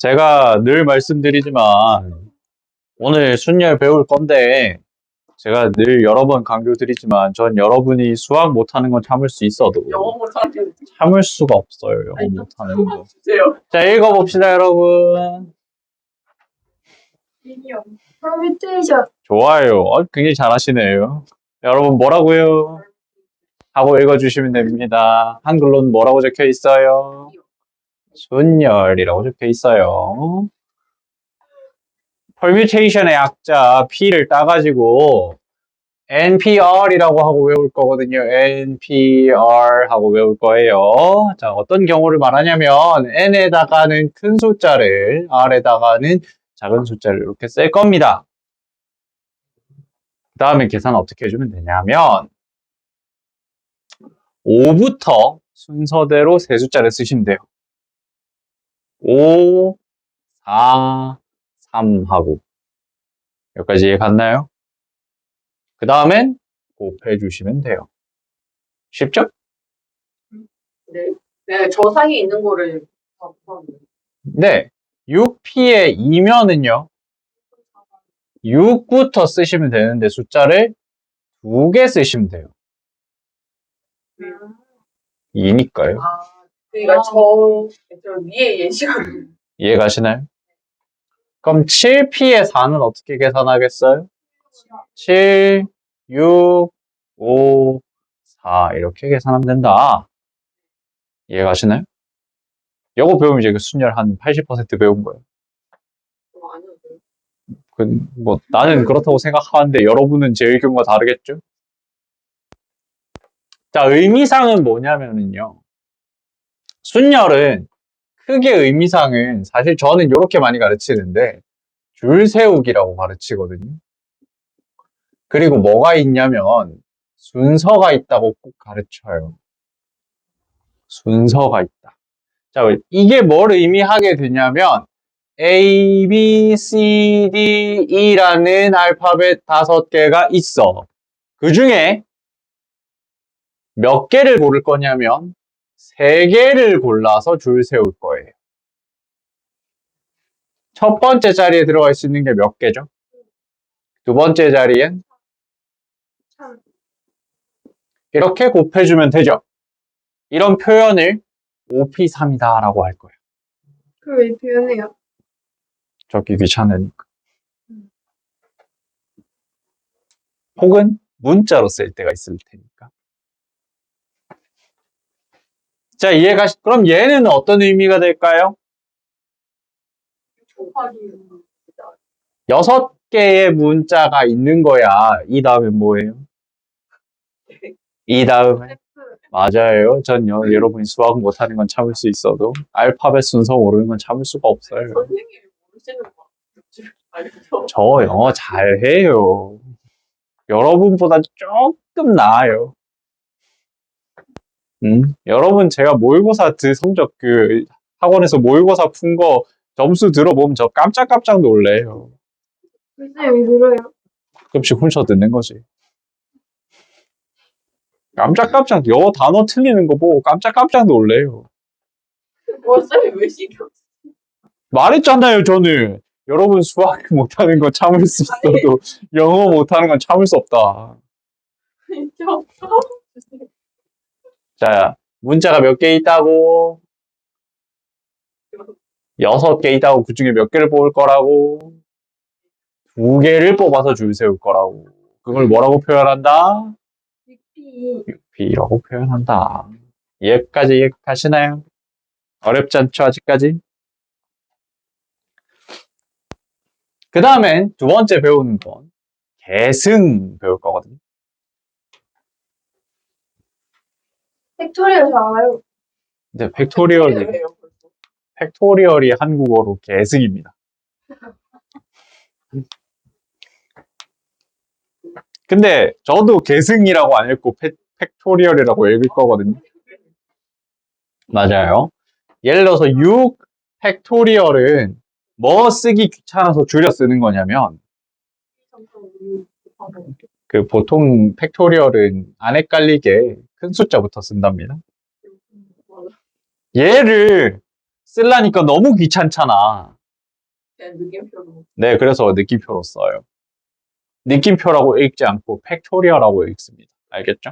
제가 늘 말씀드리지만 오늘 순열 배울 건데 제가 늘 여러 번 강조드리지만 전 여러분이 수학 못하는 건 참을 수 있어도 영어 못하는 참을 수가 없어요. 영어 아니, 못하는 거. 주세요. 자, 읽어봅시다, 여러분. 미니엄. 퍼뮤테이션. 좋아요. 굉장히 잘하시네요. 여러분 뭐라고요? 하고 읽어주시면 됩니다. 한글로는 뭐라고 적혀 있어요? 순열이라고 적혀 있어요. permutation의 약자 P를 따가지고 NPR이라고 하고 외울 거거든요. NPR 하고 외울 거예요. 자, 어떤 경우를 말하냐면 N에다가는 큰 숫자를, R에다가는 작은 숫자를 이렇게 쓸 겁니다. 그 다음에 계산 어떻게 해주면 되냐면 5부터 순서대로 세 숫자를 쓰시면 돼요. 5, 4, 3 하고 여기까지 이해 갔나요? 그 다음엔 곱해 주시면 돼요. 쉽죠? 네. 네, 저 사이에 있는 거를 다 포함해요. 네. 6P의 2면은요. 6부터 쓰시면 되는데 숫자를 2개 쓰시면 돼요. 2니까요. 아, 그러니까 저 위에 예시가 이해 가시나요? 그럼 7P의 4는 어떻게 계산하겠어요? 7, 6, 5, 4 이렇게 계산하면 된다. 이해 가시나요? 이거 배우면 이제 그 순열 한 80% 배운 거예요. 아니요. 나는 그렇다고 생각하는데 여러분은 제 의견과 다르겠죠? 자, 의미상은 뭐냐면은요. 순열은 크게 의미상은 사실 저는 이렇게 많이 가르치는데 줄 세우기라고 가르치거든요. 그리고 뭐가 있냐면 순서가 있다고 꼭 가르쳐요. 순서가 있다. 자, 이게 뭘 의미하게 되냐면 A, B, C, D, E라는 알파벳 5개가 있어. 그 중에 몇 개를 고를 거냐면 3개를 골라서 줄 세울 거예요. 첫 번째 자리에 들어갈 수 있는 게 몇 개죠? 두 번째 자리엔 이렇게 곱해주면 되죠. 이런 표현을 5P3이다 라고 할 거예요. 그걸 왜 표현해요? 적기 귀찮으니까. 혹은 문자로 쓸 때가 있을 테니까. 자, 그럼 얘는 어떤 의미가 될까요? 곱하기 6개의 문자가 있는 거야. 이 다음에 뭐예요? 이 다음에? 맞아요. 여러분이 수학 못하는 건 참을 수 있어도 알파벳 순서 모르는 건 참을 수가 없어요. 선생님이 모르시는 거 알죠? 저 영어 잘해요. 여러분보다 조금 나아요. 여러분 제가 모의고사 성적 학원에서 모의고사 푼 거 점수 들어보면 저 깜짝깜짝 놀래요. 선생님 들어요. 가끔씩 훔쳐 듣는 거지. 깜짝깜짝 영어 단어 틀리는 거 보고 깜짝깜짝 놀래요. 쌤이 왜 시켜? 말했잖아요, 저는. 여러분 수학 못하는 건 참을 수 있어도 영어 못하는 건 참을 수 없다. 진짜 자, 문자가 몇 개 있다고? 6개 있다고. 그 중에 몇 개를 뽑을 거라고? 2개를 뽑아서 줄 세울 거라고. 그걸 뭐라고 표현한다? 6P. 6P라고 표현한다. 여기까지 이해가시나요? 어렵지 않죠, 아직까지? 그 다음엔 두 번째 배우는 건 계승 배울 거거든요. 팩토리얼 잘 알아요. 이제 왜요? 팩토리얼이 한국어로 계승입니다. 근데 저도 계승이라고 안 읽고 팩토리얼이라고 읽을 거거든요. 맞아요. 예를 들어서 6 팩토리얼은 뭐 쓰기 귀찮아서 줄여 쓰는 거냐면 보통 팩토리얼은 안 헷갈리게 큰 숫자부터 쓴답니다. 얘를 쓰려니까 너무 귀찮잖아. 그냥 느낌표로. 네, 그래서 느낌표로 써요. 느낌표라고 읽지 않고 팩토리얼이라고 읽습니다. 알겠죠?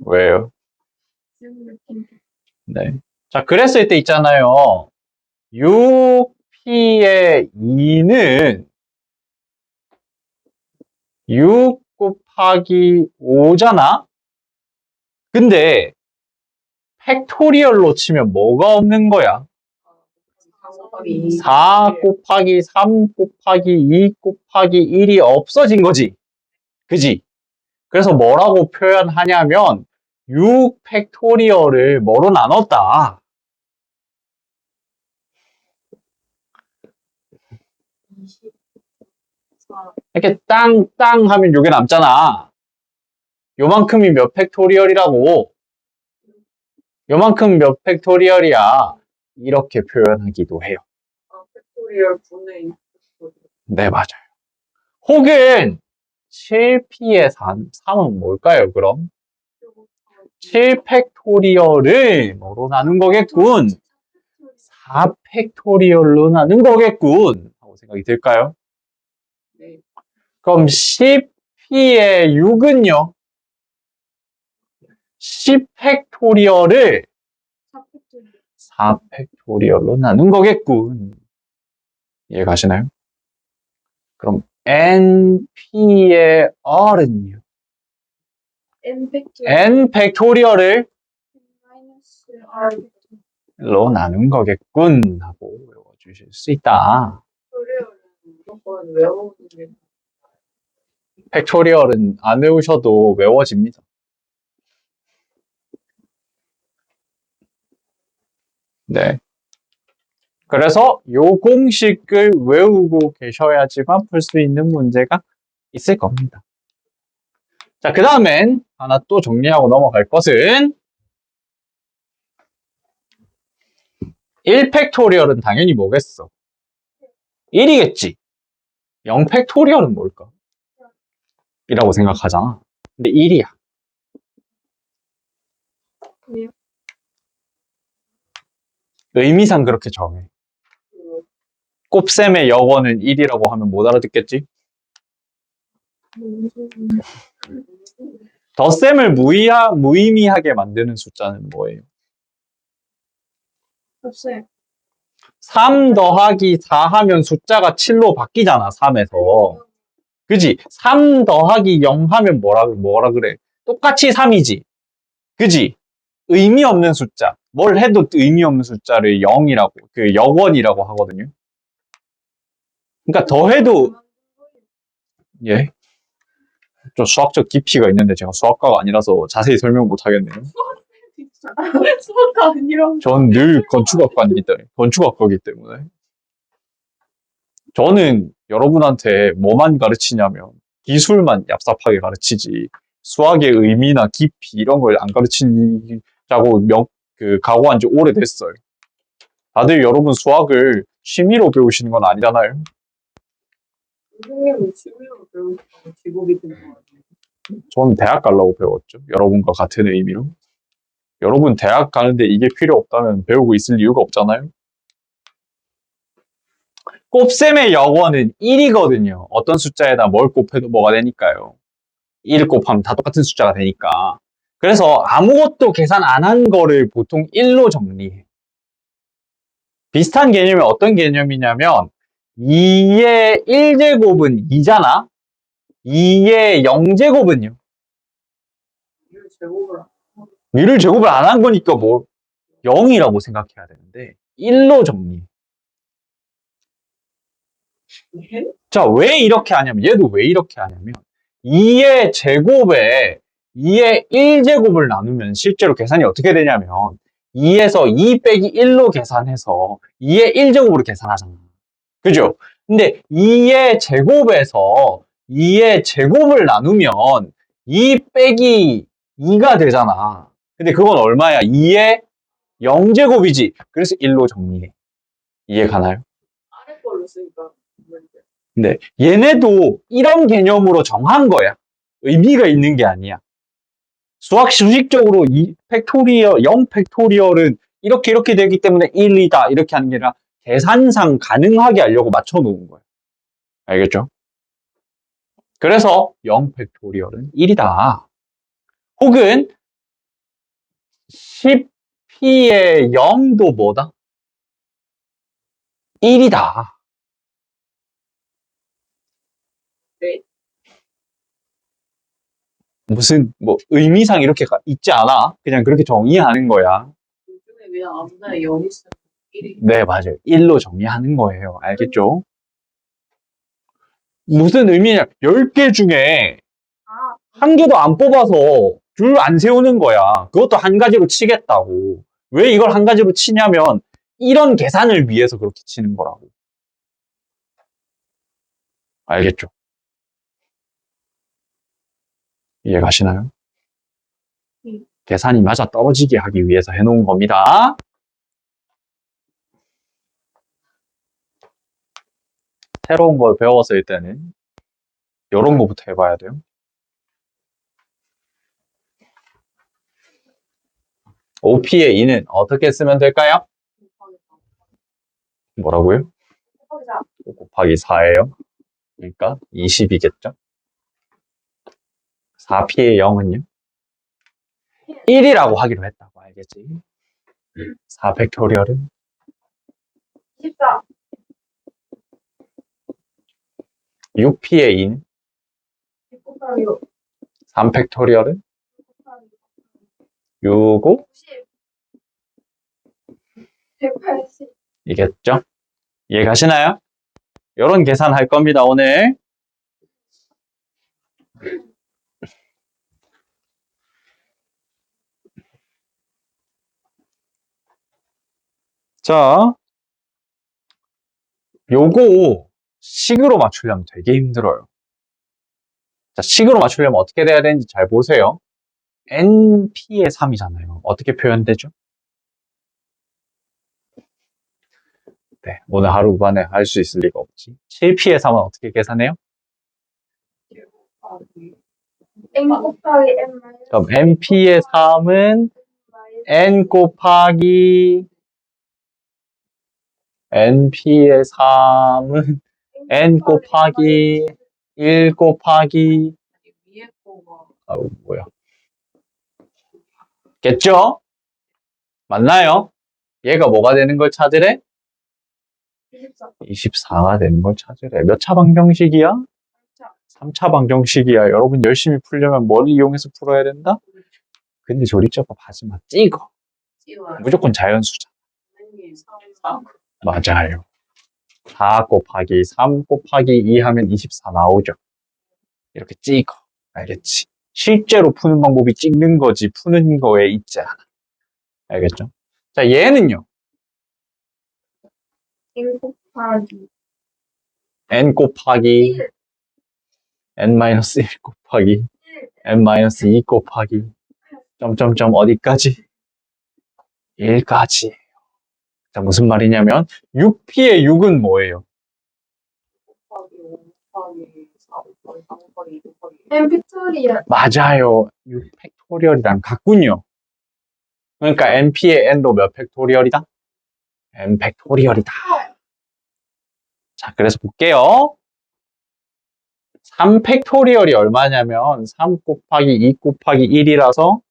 왜요? 느낌. 네. 자, 그랬을 때 있잖아요. 6p의 2는 6 곱하기 5잖아? 근데 팩토리얼로 치면 뭐가 없는 거야? 4 곱하기 3 곱하기 2 곱하기 1이 없어진 거지. 그지? 그래서 뭐라고 표현하냐면 6 팩토리얼을 뭐로 나눴다. 24. 이렇게 땅 하면 요게 남잖아. 요만큼이 몇 팩토리얼이라고? 요만큼 몇 팩토리얼이야. 이렇게 표현하기도 해요. 팩토리얼 분의 2 팩토리얼. 네, 맞아요. 혹은 7p의 3은 뭘까요, 그럼? 7 팩토리얼을 뭐로 나눈 거겠군? 4 팩토리얼로 나눈 거겠군. 하고 생각이 들까요? 네. 그럼 10p의 6은요? 10 팩토리얼을 4 팩토리얼로 나눈 거겠군. 이해 가시나요? 그럼 np의 r은요? n 팩토리얼 n 팩토리얼을 마이너스 r 로 나눈 거겠군 하고 외워주실 수 있다. 팩토리얼은 무조건 외우는 게 팩토리얼은 안 외우셔도 외워집니다. 네. 그래서 요 공식을 외우고 계셔야지만 풀 수 있는 문제가 있을 겁니다. 자, 그 다음엔 하나 또 정리하고 넘어갈 것은 1 팩토리얼은 당연히 뭐겠어? 1이겠지. 0 팩토리얼은 뭘까? 이라고 생각하잖아. 근데 1이야. 왜요? 의미상 그렇게 정해. 그 곱셈의 역원은 1이라고 하면 못 알아듣겠지? 덧셈을 무의미하게 만드는 숫자는 뭐예요? 없어요. 3 더하기 4 하면 숫자가 7로 바뀌잖아, 3에서. 그지? 3 더하기 0 하면 뭐라 그래? 똑같이 3이지. 그지? 의미 없는 숫자. 뭘 해도 의미 없는 숫자를 0이라고, 그 역원이라고 하거든요. 그러니까 더해도, 예. 좀 수학적 깊이가 있는데 제가 수학과가 아니라서 자세히 설명 못 하겠네요. 수학가 아니라 전 늘 건축학과이기 때문에. 저는 여러분한테 뭐만 가르치냐면 기술만 얍삽하게 가르치지 수학의 의미나 깊이 이런 걸 안 가르치자고 각오한 지 오래됐어요. 다들 여러분 수학을 취미로 배우시는 건 아니잖아요. 선생님은 취미로 배우시고 직업이 된 거 아니에요? 저는 대학 가려고 배웠죠. 여러분과 같은 의미로. 여러분 대학 가는데 이게 필요 없다면 배우고 있을 이유가 없잖아요. 곱셈의 역원은 1이거든요. 어떤 숫자에다 뭘 곱해도 뭐가 되니까요. 1 곱하면 다 똑같은 숫자가 되니까. 그래서 아무것도 계산 안 한 거를 보통 1로 정리해. 비슷한 개념이 어떤 개념이냐면 2의 1제곱은 2잖아. 2의 0제곱은요. 이걸 제곱을 2를 제곱을 안 한 거니까 뭐 0이라고 생각해야 되는데 1로 정리해. 해? 자, 왜 이렇게 하냐면 얘도 왜 이렇게 하냐면 2의 제곱에 2의 1제곱을 나누면 실제로 계산이 어떻게 되냐면 2에서 2 빼기 1로 계산해서 2의 1제곱으로 계산하잖아. 그죠? 근데 2의 제곱에서 2의 제곱을 나누면 2 빼기 2가 되잖아. 근데 그건 얼마야? 2의 0제곱이지. 그래서 1로 정리해. 이해 가나요? 아래 걸로 쓰니까 뭔데? 네, 얘네도 이런 개념으로 정한 거야. 의미가 있는 게 아니야. 수식적으로 2 팩토리얼, 0 팩토리얼은 이렇게 되기 때문에 1이다. 이렇게 하는 게 아니라 계산상 가능하게 하려고 맞춰놓은 거예요. 알겠죠? 그래서 0 팩토리얼은 1이다. 혹은 10p의 0도 뭐다? 1이다. 네. 무슨 뭐 의미상 이렇게 있지 않아? 그냥 그렇게 정의하는 거야. 요즘에 왜 아무나 0이 있으면 1이. 네, 맞아요. 1로 정의하는 거예요. 알겠죠? 무슨 의미냐? 10개 중에 아, 한 개도 안 뽑아서 줄 안 세우는 거야. 그것도 한 가지로 치겠다고. 왜 이걸 한 가지로 치냐면 이런 계산을 위해서 그렇게 치는 거라고. 알겠죠? 이해 가시나요? 네. 계산이 맞아 떨어지게 하기 위해서 해놓은 겁니다. 새로운 걸 배웠을 때는 이런 거부터 해봐야 돼요. OP의 2는 어떻게 쓰면 될까요? 뭐라고요? 5 곱하기 4예요. 그러니까 20이겠죠? 4p의 0은요? 1이라고 하기로 했다고 알겠지? 4 팩토리얼은 24. 6p의 2는 6 곱하기 5. 3 팩토리얼은 6 곱하기 6, 5 90. 180. 이겠죠? 이해 가시나요? 이런 계산 할 겁니다, 오늘. 자, 요거 식으로 맞추려면 되게 힘들어요. 자, 식으로 맞추려면 어떻게 돼야 되는지 잘 보세요. np의 3이잖아요. 어떻게 표현되죠? 네, 오늘 하루 만에 할 수 있을 리가 없지. 7p의 3은 어떻게 계산해요? n 곱하기 n 마이너스. 그럼 np의 3은 n 곱하기 np의 3은 n 곱하기 1 곱하기 위에 거가 아우 뭐야 겠죠? 맞나요? 얘가 뭐가 되는 걸 찾으래? 24. 24가 되는 걸 찾으래. 몇 차 방정식이야? 3차 방정식이야. 여러분 열심히 풀려면 뭘 이용해서 풀어야 된다? 근데 조립작업 하지 마. 찍어. 띄워요. 무조건 자연수잖아. 선생님 3. 맞아요. 4 곱하기 3 곱하기 2 하면 24 나오죠. 이렇게 찍어. 알겠지? 실제로 푸는 방법이 찍는 거지 푸는 거에 있지 않아. 알겠죠? 자, 얘는요. n 곱하기 n 곱하기 1. n-1 곱하기 n-2 곱하기 점점점 어디까지? 1까지. 자, 무슨 말이냐면 6p의 6은 뭐예요? 곱하기 5 곱하기 4 곱하기 3 곱하기 2 곱하기 1. n 팩토리얼. 맞아요. 6 팩토리얼이랑 같군요. 그러니까 np의 n도 몇 팩토리얼이다? n 팩토리얼이다. 자, 그래서 볼게요. 3 팩토리얼이 얼마냐면 3 곱하기 2 곱하기 1이라서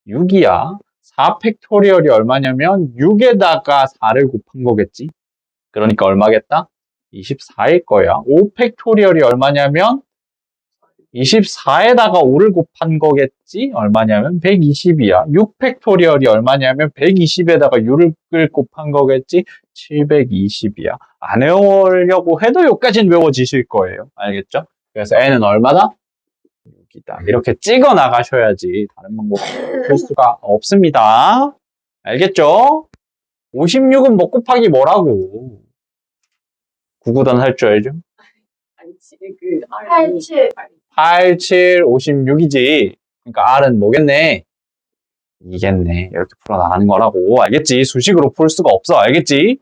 6이야. 4 팩토리얼이 얼마냐면 6에다가 4를 곱한 거겠지? 그러니까 얼마겠다? 24일 거야. 5 팩토리얼이 얼마냐면 24에다가 5를 곱한 거겠지? 얼마냐면 120이야. 6 팩토리얼이 얼마냐면 120에다가 6을 곱한 거겠지? 720이야. 안 외우려고 해도 여기까지는 외워지실 거예요. 알겠죠? 그래서 n은 얼마다? 6이다. 이렇게 찍어 나가셔야지 다른 방법으로 풀 수가 없습니다. 알겠죠? 56은 뭐 곱하기 뭐라고? 구구단 할 줄 알죠? 아니 지금 그 R 87. 87, 56이지. 그러니까 R은 뭐겠네? 이겠네. 이렇게 풀어나가는 거라고. 알겠지? 수식으로 풀 수가 없어. 알겠지?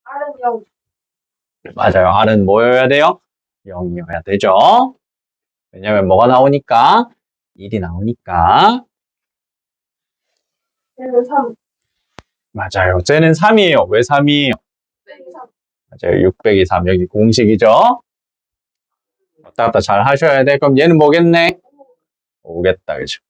R은 0. 맞아요. R은 뭐여야 돼요? 0이어야 되죠. 왜냐면 뭐가 나오니까? 1이 나오니까. N은 3. 맞아요. 쟤는 3이에요. 왜 3이에요? 이상. 맞아요. 6 빼기 3. 여기 공식이죠? 왔다 갔다 잘 하셔야 돼. 그럼 얘는 뭐겠네? 5겠다. 그죠?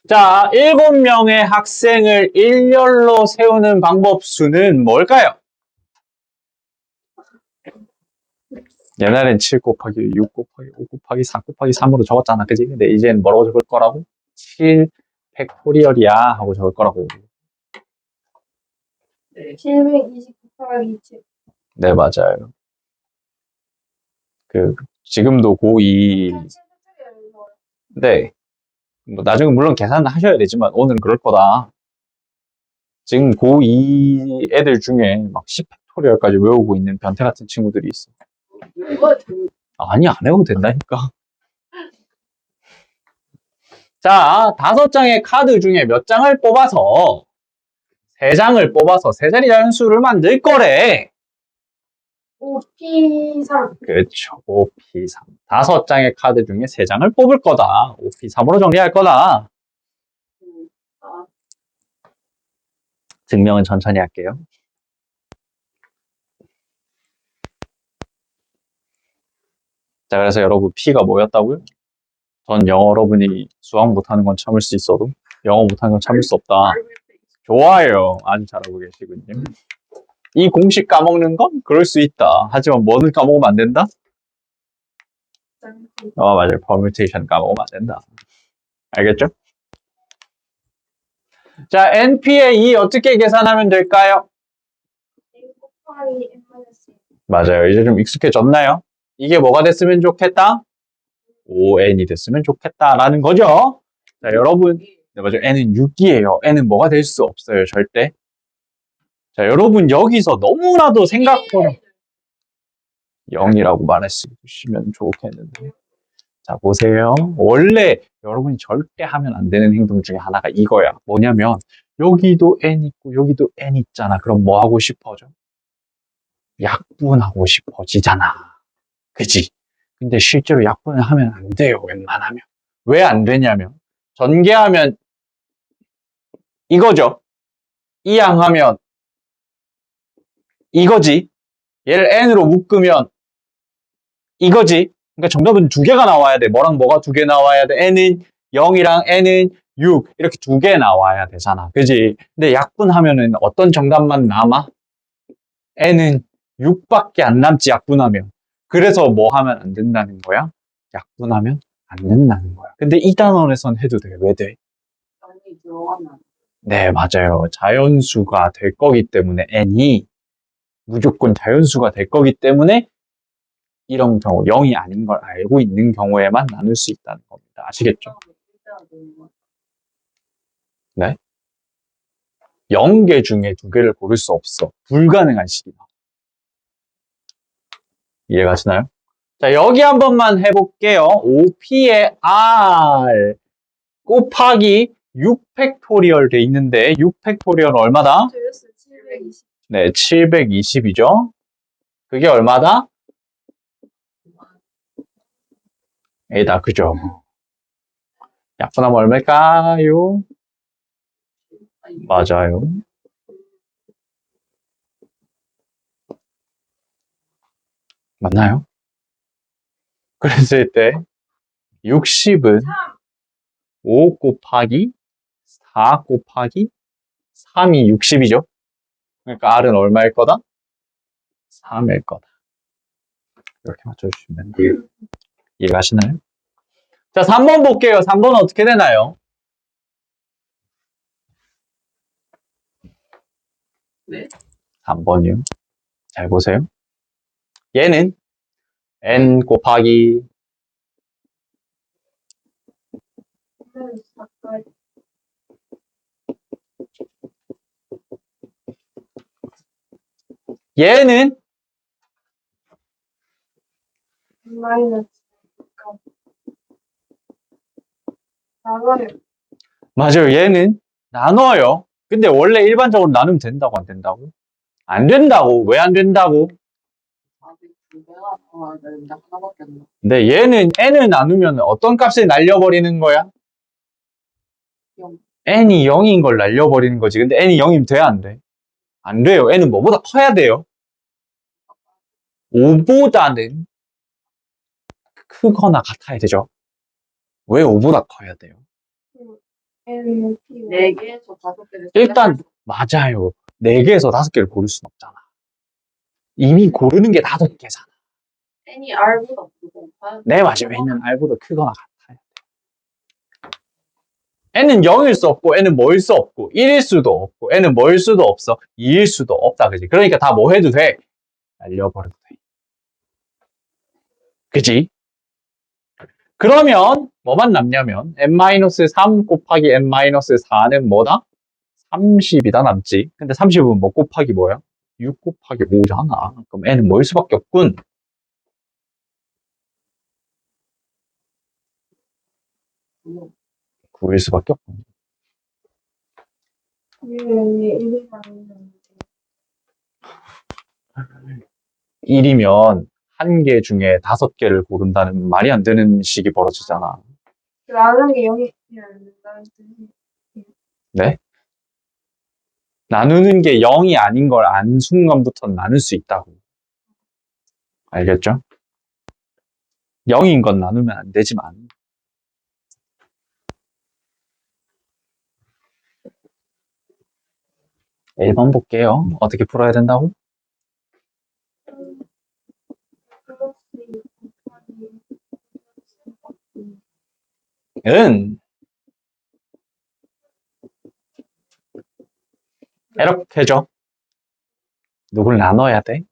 자, 7명의 학생을 일렬로 세우는 방법 수는 뭘까요? 옛날엔 7 곱하기 6 곱하기 5 곱하기 4 곱하기 3으로 적었잖아. 그지? 근데 이제는 뭐라고 적을 거라고? 7 팩토리얼이야 하고 적을 거라고. 네. 720 곱하기 7. 네, 맞아요. 지금도 고2, 네. 뭐 나중에 물론 계산은 하셔야 되지만 오늘은 그럴 거다. 지금 고2 애들 중에 막 10팩토리얼까지 외우고 있는 변태 같은 친구들이 있어. 이거 좀 아니, 안 해도 된다니까. 자, 5장의 카드 중에 몇 장을 뽑아서 3장을 뽑아서 세 자리 자연수를 만들 거래. 5P3. 그렇죠. 5P3. 5장의 카드 중에 3장을 뽑을 거다. 5P3으로 정리할 거다. 아, 증명은 천천히 할게요. 자, 그래서 여러분 P가 뭐였다고요? 전 영어 여러분이 수학 못하는 건 참을 수 있어도 영어 못하는 건 참을 수 없다. 좋아요. 아주 잘하고 계시군요. 이 공식 까먹는 건 그럴 수 있다. 하지만 뭐는 까먹으면 안 된다? 맞아요. permutation 까먹으면 안 된다. 알겠죠? 자, NP의 2 어떻게 계산하면 될까요? N 곱하기 N-1. 맞아요. 이제 좀 익숙해졌나요? 이게 뭐가 됐으면 좋겠다? ON이 됐으면 좋겠다라는 거죠. 자, 여러분. 네, 맞아요. N은 6이에요. N은 뭐가 될 수 없어요. 절대. 자, 여러분 여기서 너무나도 생각보다 0이라고 말해주시면 좋겠는데. 자, 보세요. 원래 여러분이 절대 하면 안 되는 행동 중에 하나가 이거야. 뭐냐면 여기도 N 있고 여기도 N 있잖아. 그럼 뭐 하고 싶어져? 약분하고 싶어지잖아. 그치? 근데 실제로 약분을 하면 안 돼요. 웬만하면. 왜 안 되냐면 전개하면 이거죠. 이항하면 이거지. 얘를 N으로 묶으면 이거지. 그러니까 정답은 2개가 나와야 돼. 뭐랑 뭐가 2개 나와야 돼? N은 0이랑 N은 6 이렇게 2개 나와야 되잖아. 그지? 근데 약분하면은 어떤 정답만 남아? N은 6밖에 안 남지 약분하면. 그래서 뭐 하면 안 된다는 거야? 약분하면 안 된다는 거야. 근데 이 단원에선 해도 돼. 왜 돼? 영이 들어가면 네, 맞아요. 자연수가 될 거기 때문에 N이 무조건 자연수가 될 거기 때문에 이런 경우 0이 아닌 걸 알고 있는 경우에만 나눌 수 있다는 겁니다. 아시겠죠? 네? 0개 중에 2개를 고를 수 없어. 불가능한 식이다. 이해가시나요? 자, 여기 한 번만 해볼게요. 5P의 R 곱하기 6팩토리얼 돼 있는데 6팩토리얼은 얼마다? 720. 네, 720이죠. 그게 얼마다? 에다, 그죠? 약분하면 얼마일까요? 맞아요. 맞나요? 그랬을 때 60은 5 곱하기 4 곱하기 3이 60이죠. 그러니까 R은 얼마일 거다? 3일 거다. 이렇게 맞춰주시면 돼요. 이해가시나요? 자, 3번 볼게요. 3번은 어떻게 되나요? 네. 3번이요. 잘 보세요. 얘는 N 곱하기 얘는 마이너스. 나눠요. 맞아요. 얘는 나눠요. 근데 원래 일반적으로 나누면 된다고 안 된다고? 안 된다고. 왜 안 된다고? 2개가 나와야 되는데 하나밖에 안 나. 근데 얘는 n을 나누면 어떤 값을 날려버리는 거야? 0. n이 0인 걸 날려버리는 거지. 근데 n이 0이면 돼, 안 돼? 안 돼요. n은 뭐보다 커야 돼요? 5보다는 크거나 같아야 되죠. 왜 5보다 커야 돼요? N, P, 4개에서 5개를 일단 맞아요. 4개에서 5개를 고를 순 없잖아. 이미 고르는 게 5개잖아. n이 r보다 크고 네, 맞아요. n은 r보다 크거나 같아요. n은 0일 수 없고 n은 뭐일 수 없고 1일 수도 없고 n은 뭐일 수도 없어 2일 수도 없다. 그지? 그러니까 다 뭐 해도 돼? 날려버려도 돼. 그지? 그러면 뭐만 남냐면 n-3 곱하기 n-4는 뭐다? 30이다 남지. 근데 30은 뭐 곱하기 뭐야? 6 곱하기 5잖아. 그럼 n은 뭐일 수밖에 없군? 9일 수밖에 없군. U에 1이 아니면 1이면 한 개 중에 5개를 고른다는 말이 안 되는 식이 벌어지잖아. 나는 게 0이 안 된다는 뜻이. 네? 나누는 게 0이 아닌 걸 안 순간부터 나눌 수 있다고. 알겠죠? 0인 건 나누면 안 되지만. 1번 볼게요. 어떻게 풀어야 된다고? 플러스 2 곱하기 은 이렇게죠. 누굴 나눠야 돼?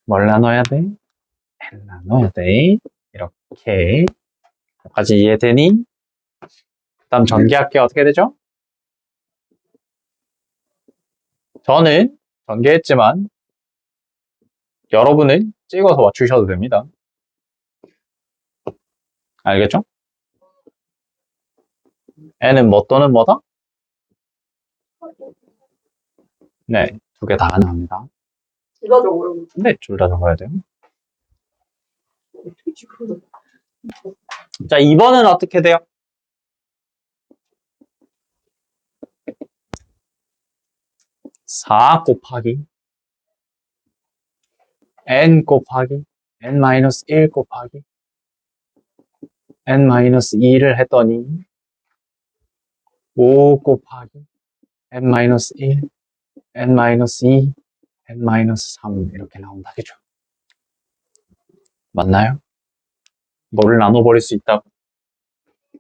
뭘 나눠야 돼? n 나눠야 돼. 이렇게. 여기까지 이해되니? 다음 전개할게 어떻게 되죠? 저는 전개했지만 여러분은 찍어서 맞추셔도 됩니다. 알겠죠? n은 뭐 또는 뭐다? 네, 두 개 다 가능합니다. 둘다 적어요. 네, 둘 다 적어야 돼요. 어떻게 지금 자, 2번은 어떻게 돼요? 4 곱하기 n 곱하기 n-1 곱하기 n-2를 했더니 5 곱하기 n-1, n-2, n-3 이렇게 나온다. 그죠? 맞나요? 뭐를 나눠버릴 수 있다고?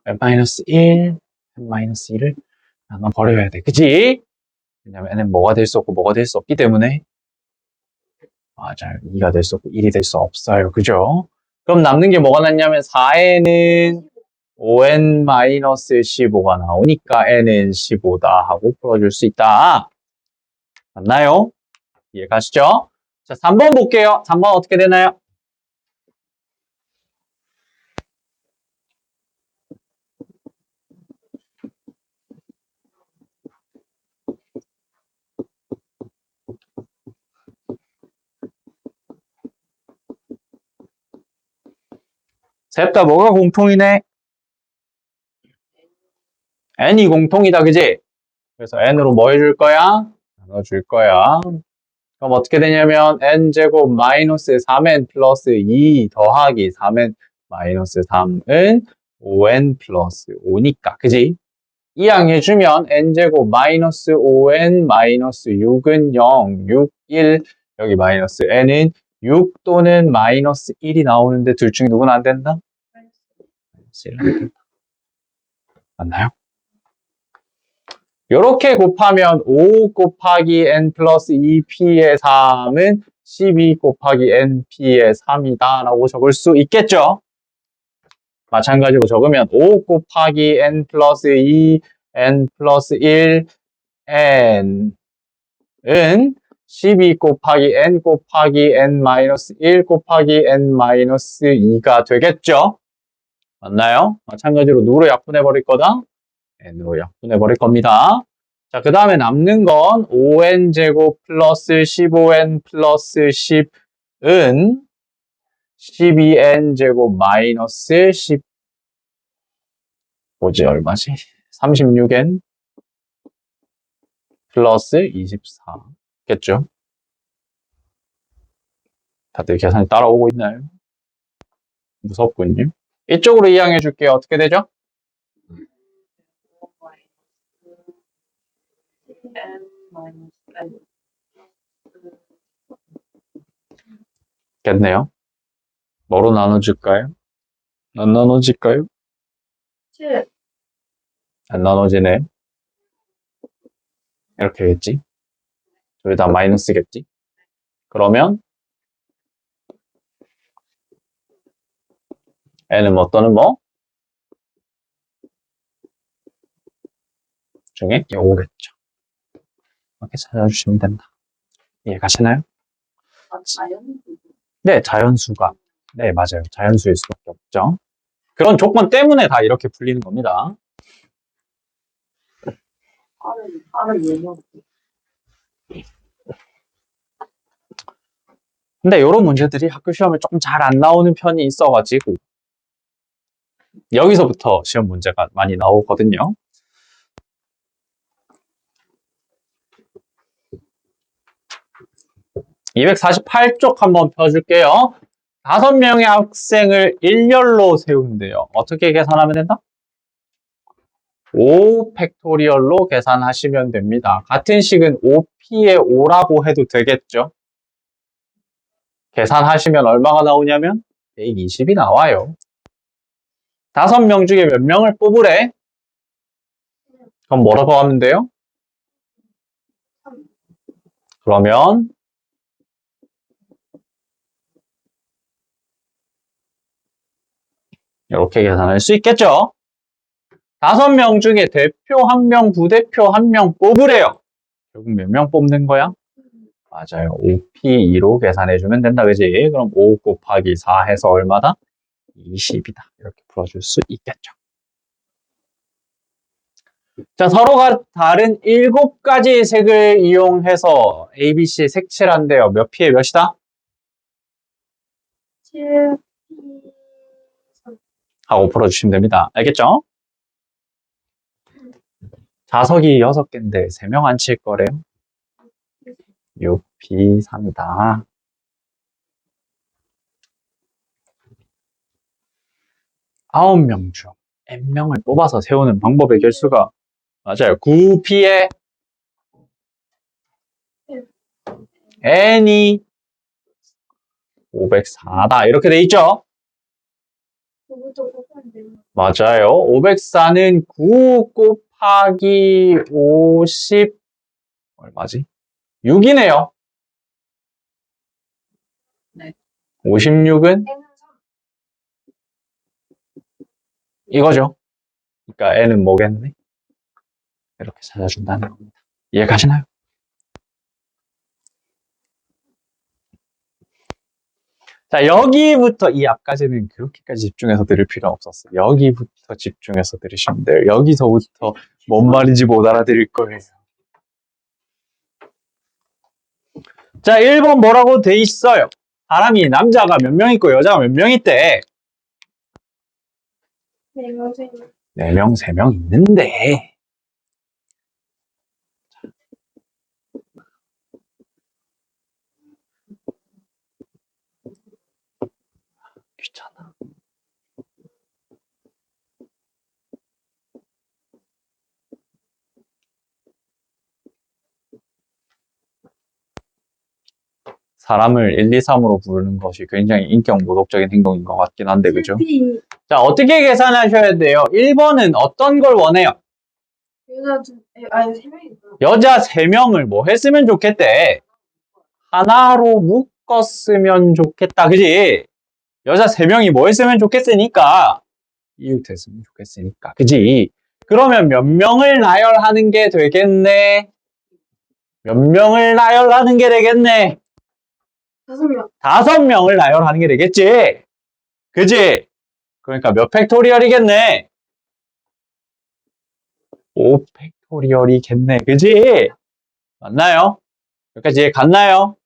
n-1, n-2를 나눠버려야 돼. 그치? 왜냐면 n은 뭐가 될 수 없고 뭐가 될 수 없기 때문에 맞아요. 2가 될 수 없고 1이 될 수 없어요. 그죠? 그럼 남는 게 뭐가 남냐면 4에는 5n-15가 나오니까 n은 15다 하고 풀어줄 수 있다. 맞나요? 이해가시죠? 자, 3번 볼게요. 3번 어떻게 되나요? 셋 다 뭐가 공통이네? n이 공통이다, 그지? 그래서 n으로 뭐 해줄 거야? 나눠줄 거야. 그럼 어떻게 되냐면 n제곱 마이너스 3n 플러스 2 더하기 3n 마이너스 3은 5n 플러스 5니까, 그지? 이항해주면 n제곱 마이너스 5n 마이너스 6은 0, 6, 1 여기 마이너스 n은 6 또는 마이너스 1이 나오는데 둘 중에 누구는 안 된다? 마이너스 1은 안 된다. 맞나요? 이렇게 곱하면 5 곱하기 n 플러스 2p의 3은 12 곱하기 np의 3이다 라고 적을 수 있겠죠? 마찬가지로 적으면 5 곱하기 n 플러스 2 n 플러스 1 n은 12 곱하기 n 곱하기 n 마이너스 1 곱하기 n 마이너스 2가 되겠죠? 맞나요? 마찬가지로 누구로 약분해 버릴 거다? n으로 약분해 버릴 겁니다. 자, 그 다음에 남는 건 5n 제곱 플러스 15n 플러스 10은 12n 제곱 마이너스 10 뭐지 얼마지? 36n 플러스 24겠죠? 다들 계산이 따라오고 있나요? 무섭군요. 이쪽으로 이항해 줄게요. 어떻게 되죠? n 마이너스 n 겠네요. 뭐로 나눠줄까요? 안 나눠질까요? 7. 안 나눠지네. 이렇게겠지? 둘 다 마이너스겠지? 그러면 n은 뭐 또는 뭐? 중에 요거겠죠. 이렇게 찾아주시면 된다. 이해가시나요? 자연 네, 자연수가. 네, 맞아요. 자연수일 수밖에 없죠. 그런 조건 때문에 다 이렇게 풀리는 겁니다. R은 예명 근데 이런 문제들이 학교 시험에 조금 잘 안 나오는 편이 있어가지고 여기서부터 시험 문제가 많이 나오거든요. (248쪽) 한번 펴줄게요. 5명의 학생을 일렬로 세우는데요. 어떻게 계산하면 된다? 5 팩토리얼로 계산하시면 됩니다. 같은 식은 5p의 5라고 해도 되겠죠? 계산하시면 얼마가 나오냐면 120이 나와요. 5명 중에 몇 명을 뽑으래? 그럼 뭐라고 하면 돼요? 그러면 이렇게 계산할 수 있겠죠? 5명 중에 대표 1명, 부대표 1명 뽑으래요. 결국 몇 명 뽑는 거야? 맞아요. 5p2로 계산해주면 된다. 그지? 그럼 5 곱하기 4 해서 얼마다? 20이다. 이렇게 풀어줄 수 있겠죠. 자, 서로가 다른 7가지의 색을 이용해서 ABC 색칠한대요. 몇 p에 몇이다? 7. 하고 풀어주시면 됩니다. 알겠죠? 자석이 6개인데 3명 안 칠 거래요. 6p3이다. 아홉 명 중 n명을 뽑아서 세우는 방법의 개수가 맞아요. 9p에 n이 504다. 이렇게 돼 있죠? 그것도 곱하면 되는 맞아요. 504는 9 곱하기 50 얼마지? 6이네요. 네. 56은 N은 3. 이거죠. 그러니까 n은 뭐겠네? 이렇게 찾아준다는 겁니다. 이해가시나요? 자, 여기부터 이 앞까지는 그렇게까지 집중해서 들을 필요는 없었어요. 여기부터 집중해서 들으시면 돼요. 여기서부터 뭔 말인지 못 알아들을 거예요. 자, 1번 뭐라고 돼 있어요? 사람이 남자가 몇 명 있고 여자가 몇 명 있대? 4명, 3명. 4명, 3명 있는데 귀찮아. 사람을 1, 2, 3으로 부르는 것이 굉장히 인격 모독적인 행동인 것 같긴 한데, 그죠? 7p. 자, 어떻게 계산하셔야 돼요? 1번은 어떤 걸 원해요? 여자 3명이 있어. 여자 3명을 뭐 했으면 좋겠대? 하나로 묶었으면 좋겠다, 그지? 여자 3명이 뭐 했으면 좋겠으니까? 이웃했으면 좋겠으니까, 그지? 그러면 몇 명을 나열하는 게 되겠네? 몇 명을 나열하는 게 되겠네? 5명. 5명을 나열하는 게 되겠지? 그지? 그러니까 몇 팩토리얼이겠네? 5 팩토리얼이겠네, 그지? 맞나요? 여기까지 갔나요?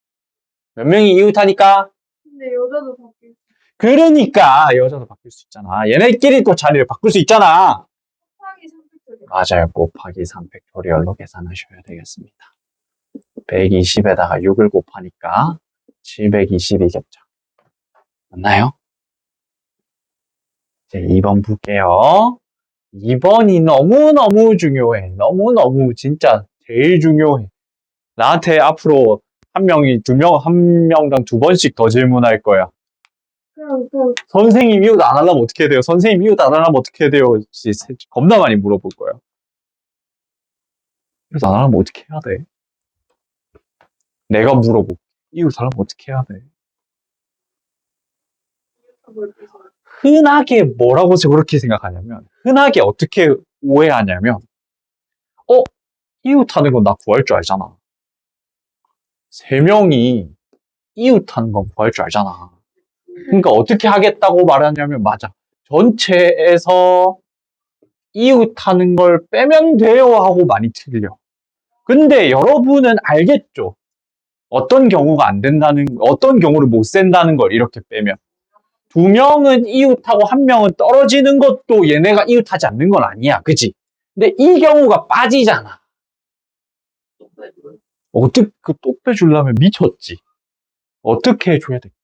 몇 명이 이웃하니까? 근데 여자도 바뀔 수 그러니까 여자도 바뀔 수 있잖아. 얘네끼리 또 자리를 바꿀 수 있잖아. 곱하기 3팩토리얼. 맞아요. 곱하기 3팩토리얼로 계산하셔야 되겠습니다. 120에다가 6을 곱하니까 720이겠죠. 맞나요? 이제 2번 볼게요. 2번이 너무너무 중요해. 너무너무 진짜 제일 중요해. 나한테 앞으로 한 명당 두 번씩 더 질문할 거야. 그럼 선생님 이웃 안 하려면 어떻게 해야 돼요? 선생님 이웃 안 하려면 어떻게 해야 돼요? 겁나 많이 물어볼 거야. 이웃 안 하려면 어떻게 해야 돼? 내가 물어볼게. 이웃 하려면 어떻게 해야 돼? 흔하게 뭐라고 그렇게 생각하냐면, 흔하게 어떻게 오해하냐면, 이웃하는 건 나 구할 줄 알잖아. 3명이 이웃하는 건 구할 줄 알잖아. 그러니까 어떻게 하겠다고 말하냐면, 맞아. 전체에서 이웃하는 걸 빼면 돼요 하고 많이 틀려. 근데 여러분은 알겠죠? 어떤 경우가 안 된다는, 어떤 경우를 못 센다는 걸 이렇게 빼면. 2명은 이웃하고 1명은 떨어지는 것도 얘네가 이웃하지 않는 건 아니야. 그치? 근데 이 경우가 빠지잖아. 어떻게 또 빼주려면 미쳤지. 어떻게 해줘야 될까?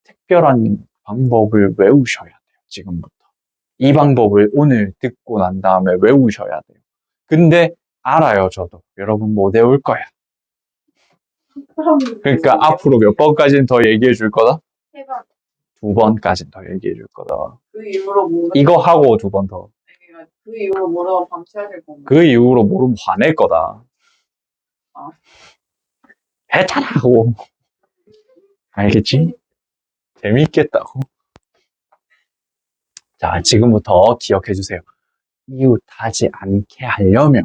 특별한 방법을 외우셔야 돼요. 지금부터. 이 방법을 오늘 듣고 난 다음에 외우셔야 돼요. 근데 알아요, 저도. 여러분 못 외울 거야. 그러니까 앞으로 몇 번까지는 더 얘기해 줄 거다? 3번. 2번까지는 더 얘기해 줄 거다. 그 이후로 모르 이거 하고 2번 더. 그 이후로 모르면 방치해야 될 건가? 그 이후로 모르면 화낼 거다. 아. 했잖아 하고. 알겠지? 재밌겠다고. 자, 지금부터 기억해 주세요. 이웃하지 않게 하려면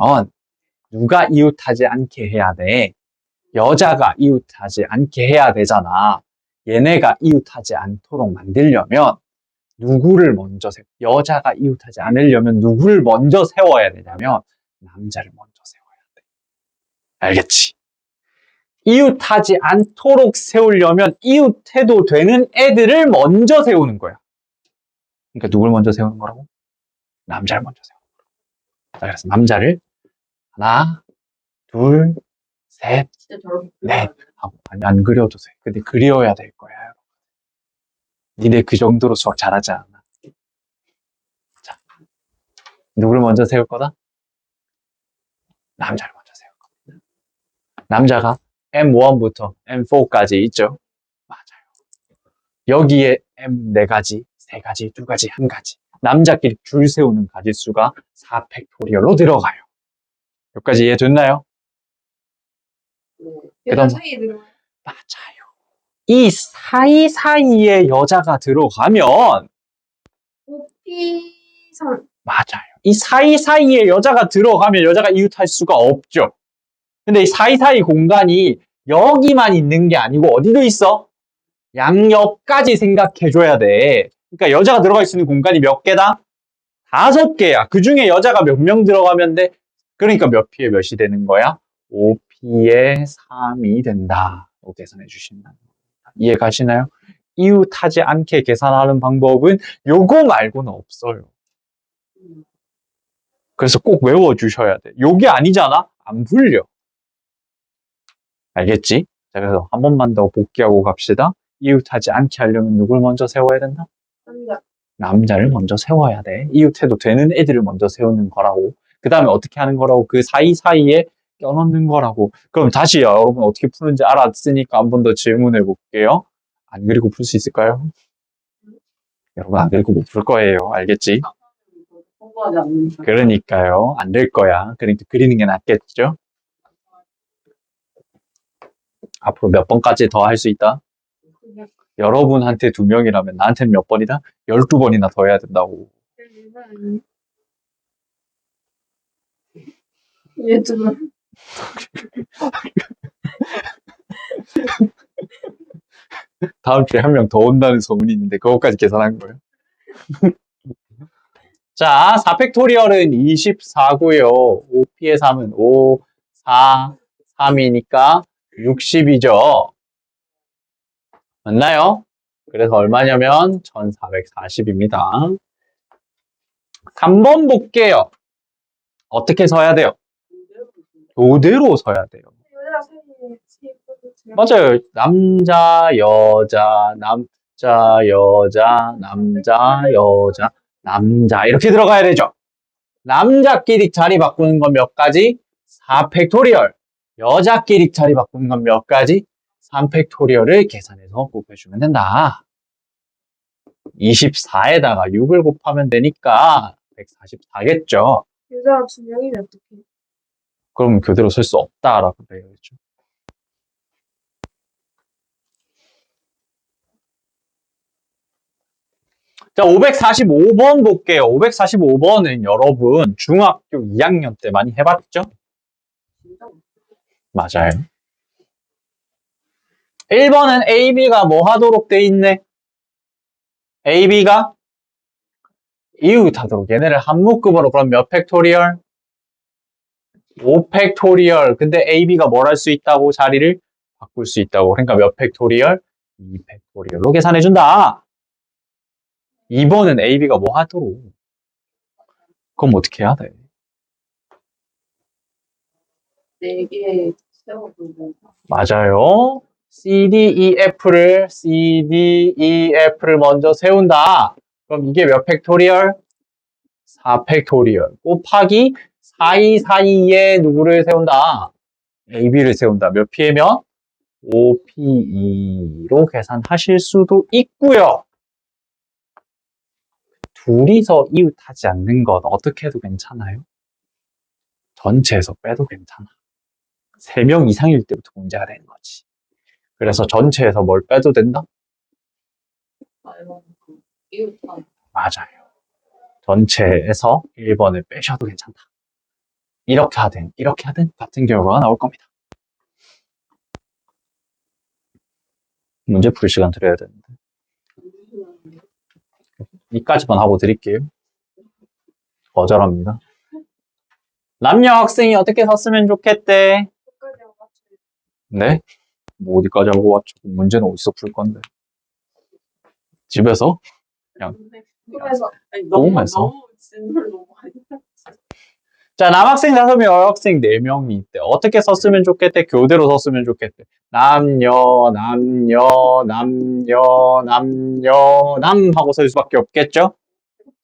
누가 이웃하지 않게 해야 돼? 여자가 이웃하지 않게 해야 되잖아. 얘네가 이웃하지 않도록 만들려면 누구를 먼저 여자가 이웃하지 않으려면 누구를 먼저 세워야 되냐면 남자를 먼저 세워야 돼. 알겠지? 이웃하지 않도록 세우려면 이웃해도 되는 애들을 먼저 세우는 거야. 그러니까 누굴 먼저 세우는 거라고? 남자를 먼저 세우는 거야. 자, 그래서 남자를 하나, 둘, 셋, 진짜 저렇게 넷 하고 안 그려도 돼. 근데 그려야 될 거야. 니네 그 정도로 수학 잘하지 않아. 자, 누굴 먼저 세울 거다? 남자를 먼저 세울 거다. 남자가 M1부터 M4까지 있죠? 맞아요. 여기에 M 4가지, 3가지, 2가지, 1가지. 남자끼리 줄 세우는 가지수가 4팩토리얼로 들어가요. 여기까지 이해됐나요? 여자 그다음- 사이에 들어가요. 맞아요. 이 사이사이에 여자가 들어가면 오피선. 맞아요. 이 사이사이에 여자가 들어가면 여자가 이웃할 수가 없죠. 근데 이 사이사이 공간이 여기만 있는 게 아니고 어디도 있어? 양옆까지 생각해줘야 돼. 그러니까 여자가 들어갈 수 있는 공간이 몇 개다? 5개야. 그 중에 여자가 몇 명 들어가면 돼? 그러니까 몇 P에 몇이 되는 거야? 5P에 3이 된다. 로 계산해 주신다. 이해 가시나요? 이웃하지 않게 계산하는 방법은 요거 말고는 없어요. 그래서 꼭 외워주셔야 돼. 요게 아니잖아? 안 풀려. 알겠지? 자, 그래서 한 번만 더 복귀하고 갑시다. 이웃하지 않게 하려면 누굴 먼저 세워야 된다? 남자. 남자를 먼저 세워야 돼. 이웃해도 되는 애들을 먼저 세우는 거라고. 그 다음에 어떻게 하는 거라고? 그 사이사이에 껴넣는 거라고. 그럼 다시 여러분 어떻게 푸는지 알았으니까 한 번 더 질문해 볼게요. 안 그리고 풀 수 있을까요? 여러분 안 그리고 못 풀 거예요. 알겠지? 공부하지 않는 거. 그러니까요. 안 될 거야. 그러니까 그리는 게 낫겠죠? 앞으로 몇 번까지 더 할 수 있다? 여러분한테 2명이라면 나한테는 몇 번이다? 12번이나 더 해야 된다고. 유튜브. 다음 주에 한 명 더 온다는 소문이 있는데 그것까지 계산한 거예요. 자, 4팩토리얼은 24고요. 5P의 3은 5, 4, 3이니까 60이죠. 맞나요? 그래서 얼마냐면 1440입니다. 3번 볼게요. 어떻게 서야 돼요? 교대로 서야 돼요. 여자 사이에 세이프도 맞아요. 남자, 여자, 남자, 여자, 남자, 여자, 남자. 이렇게 들어가야 되죠. 남자끼리 자리 바꾸는 건 몇 가지? 4팩토리얼. 여자끼리 자리 바꾸는 건 몇 가지? 3팩토리얼을 계산해서 곱해주면 된다. 24에다가 6을 곱하면 되니까 144겠죠. 여자가 2명이면 어떡해? 그럼 교대로 쓸 수 없다라고 되어있죠. 자, 545번 볼게요. 545번은 여러분 중학교 2학년 때 많이 해봤죠? 진짜 맞아요. 1번은 AB가 뭐 하도록 돼 있네? AB가 이웃하도록 얘네를 한묶음으로 그럼 몇 팩토리얼? 5팩토리얼. 근데 AB가 뭘 할 수 있다고? 자리를 바꿀 수 있다고. 그러니까 몇 팩토리얼? 2팩토리얼로 계산해준다. 2번은 AB가 뭐 하도록? 그럼 어떻게 해야 돼? 4개 세워두고 맞아요. CDEF를 먼저 세운다. 그럼 이게 몇 팩토리얼? 4팩토리얼. 곱하기 사이사이에 누구를 세운다? AB를 세운다. 몇 P면? 5P2로 계산하실 수도 있고요. 둘이서 이웃하지 않는 건 어떻게 해도 괜찮아요? 전체에서 빼도 괜찮아. 3명 이상일 때부터 문제가 되는 거지. 그래서 전체에서 뭘 빼도 된다? 이웃한 맞아요. 전체에서 1번을 빼셔도 괜찮다. 이렇게 하든 같은 결과가 나올 겁니다. 문제 풀 시간 드려야 되는데. 이까지만 하고 드릴게요. 거절합니다. 남녀 학생이 어떻게 썼으면 좋겠대? 끝까지 안 맞춰요. 네? 뭐 어디까지 하고 왔죠? 문제는 어디서 풀 건데? 집에서? 꿈에서 너무해서? 너무 질문 너무 많이 자, 남학생 5명, 여학생 4명이 있대. 어떻게 썼으면 좋겠대? 교대로 썼으면 좋겠대. 남녀, 남녀, 남녀, 남녀, 남 하고 쓸 수밖에 없겠죠?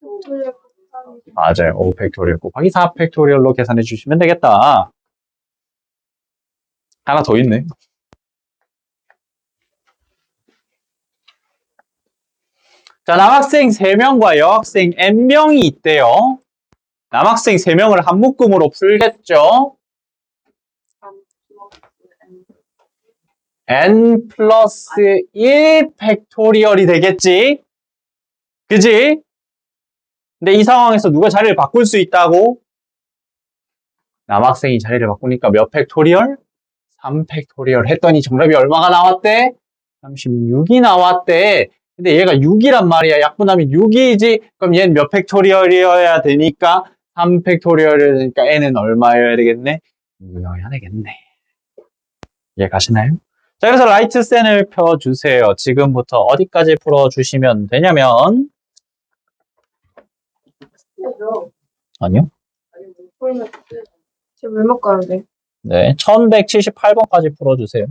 팩토리얼 곱하기 맞아요. 5팩토리얼 곱하기 4팩토리얼로 계산해 주시면 되겠다. 하나 더 있네. 자, 남학생 3명과 여학생 N명이 있대요. 남학생 3명을 한 묶음으로 풀겠죠? N 플러스 1 팩토리얼이 되겠지? 그지? 근데 이 상황에서 누가 자리를 바꿀 수 있다고? 남학생이 자리를 바꾸니까 몇 팩토리얼? 3 팩토리얼 했더니 정답이 얼마가 나왔대? 36이 나왔대. 근데 얘가 6이란 말이야. 약분하면 6이지. 그럼 얘는 몇 팩토리얼이어야 되니까 3 팩토리얼이어야 되니까 n은 얼마여야 되겠네? 6여야 되겠네. 이해가시나요? 자, 그래서 라이트 셈을 펴주세요. 지금부터 어디까지 풀어주시면 되냐면 아니요. 풀면 제가 왜 못 가는데? 네, 1178번까지 풀어주세요.